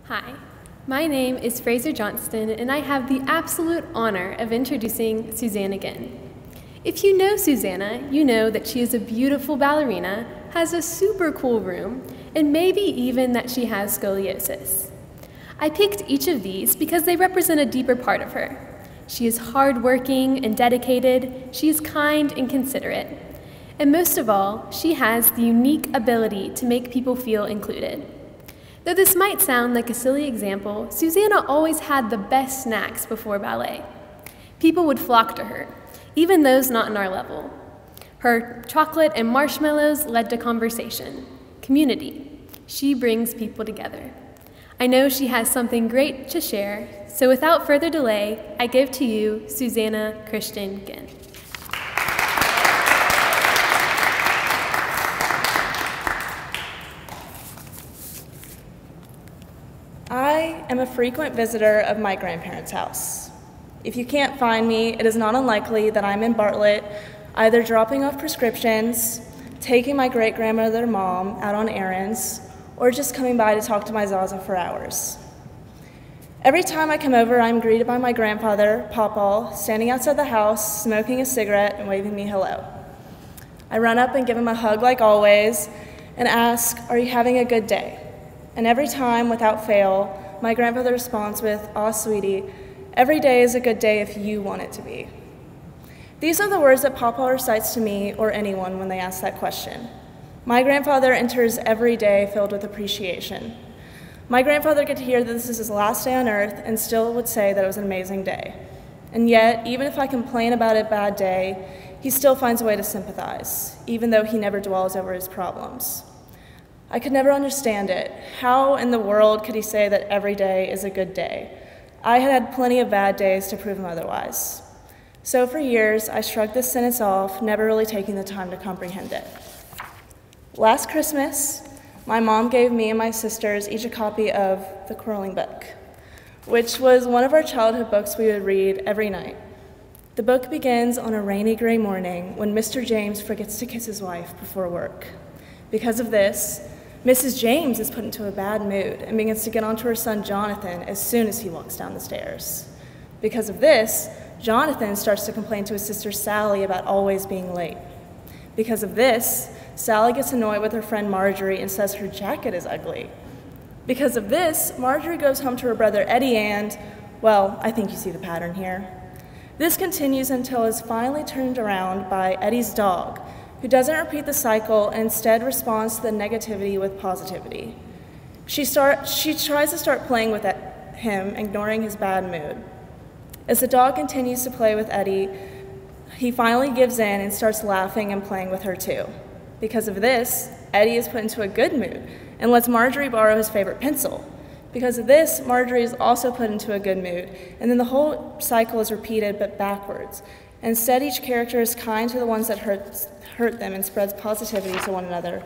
Hi, my name is Fraser Johnston, and I have the absolute honor of introducing Suzanna Ginn. If you know Suzanna, you know that she is a beautiful ballerina, has a super cool room, and maybe even that she has scoliosis. I picked each of these because they represent a deeper part of her. She is hardworking and dedicated, she is kind and considerate, and most of all, she has the unique ability to make people feel included. Though this might sound like a silly example, Suzanna always had the best snacks before ballet. People would flock to her, even those not in our level. Her chocolate and marshmallows led to conversation, community. She brings people together. I know she has something great to share, so without further delay, I give to you Suzanna Christian Ginn. I am a frequent visitor of my grandparents' house. If you can't find me, it is not unlikely that I'm in Bartlett, either dropping off prescriptions, taking my great-grandmother mom out on errands, or just coming by to talk to my Zaza for hours. Every time I come over, I'm greeted by my grandfather, Pawpaw, standing outside the house, smoking a cigarette and waving me hello. I run up and give him a hug like always and ask, "Are you having a good day?" And every time, without fail, my grandfather responds with, "Aw, sweetie, every day is a good day if you want it to be." These are the words that Papa recites to me or anyone when they ask that question. My grandfather enters every day filled with appreciation. My grandfather could hear that this is his last day on earth and still would say that it was an amazing day. And yet, even if I complain about a bad day, he still finds a way to sympathize, even though he never dwells over his problems. I could never understand it. How in the world could he say that every day is a good day? I had had plenty of bad days to prove him otherwise. So for years, I shrugged this sentence off, never really taking the time to comprehend it. Last Christmas, my mom gave me and my sisters each a copy of The Quarreling Book, which was one of our childhood books we would read every night. The book begins on a rainy gray morning when Mr. James forgets to kiss his wife before work. Because of this, Mrs. James is put into a bad mood and begins to get onto her son Jonathan as soon as he walks down the stairs. Because of this, Jonathan starts to complain to his sister Sally about always being late. Because of this, Sally gets annoyed with her friend Marjorie and says her jacket is ugly. Because of this, Marjorie goes home to her brother Eddie and, well, I think you see the pattern here. This continues until it's finally turned around by Eddie's dog, who doesn't repeat the cycle and instead responds to the negativity with positivity. She tries to start playing with him, ignoring his bad mood. As the dog continues to play with Eddie, he finally gives in and starts laughing and playing with her too. Because of this, Eddie is put into a good mood and lets Marjorie borrow his favorite pencil. Because of this, Marjorie is also put into a good mood, and then the whole cycle is repeated but backwards. Instead, each character is kind to the ones that hurt them and spreads positivity to one another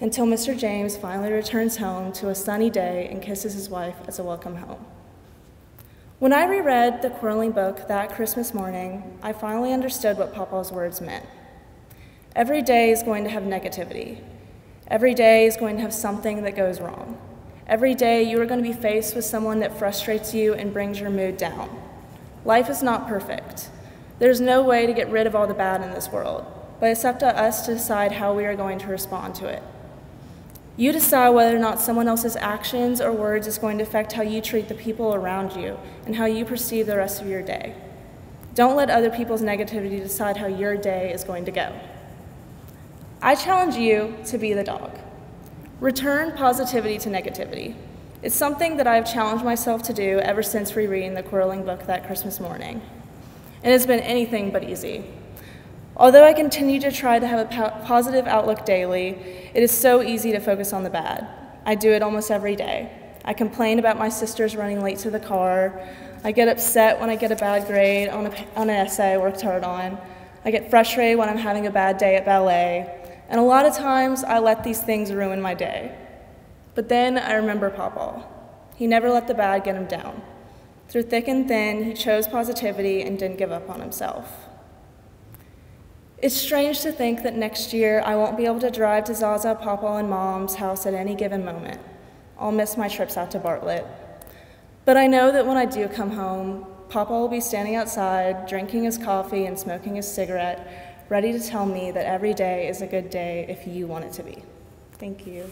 until Mr. James finally returns home to a sunny day and kisses his wife as a welcome home. When I reread The Quarreling Book that Christmas morning, I finally understood what Papa's words meant. Every day is going to have negativity. Every day is going to have something that goes wrong. Every day you are going to be faced with someone that frustrates you and brings your mood down. Life is not perfect. There's no way to get rid of all the bad in this world, but it's up to us to decide how we are going to respond to it. You decide whether or not someone else's actions or words is going to affect how you treat the people around you and how you perceive the rest of your day. Don't let other people's negativity decide how your day is going to go. I challenge you to be the dog. Return positivity to negativity. It's something that I've challenged myself to do ever since rereading The Quarreling Book that Christmas morning. And it's been anything but easy. Although I continue to try to have a positive outlook daily, it is so easy to focus on the bad. I do it almost every day. I complain about my sisters running late to the car. I get upset when I get a bad grade on an essay I worked hard on. I get frustrated when I'm having a bad day at ballet. And a lot of times I let these things ruin my day. But then I remember Pawpaw. He never let the bad get him down. Through thick and thin, he chose positivity and didn't give up on himself. It's strange to think that next year I won't be able to drive to Zaza, Pawpaw, and Mom's house at any given moment. I'll miss my trips out to Bartlett. But I know that when I do come home, Papa will be standing outside, drinking his coffee and smoking his cigarette, ready to tell me that every day is a good day if you want it to be. Thank you.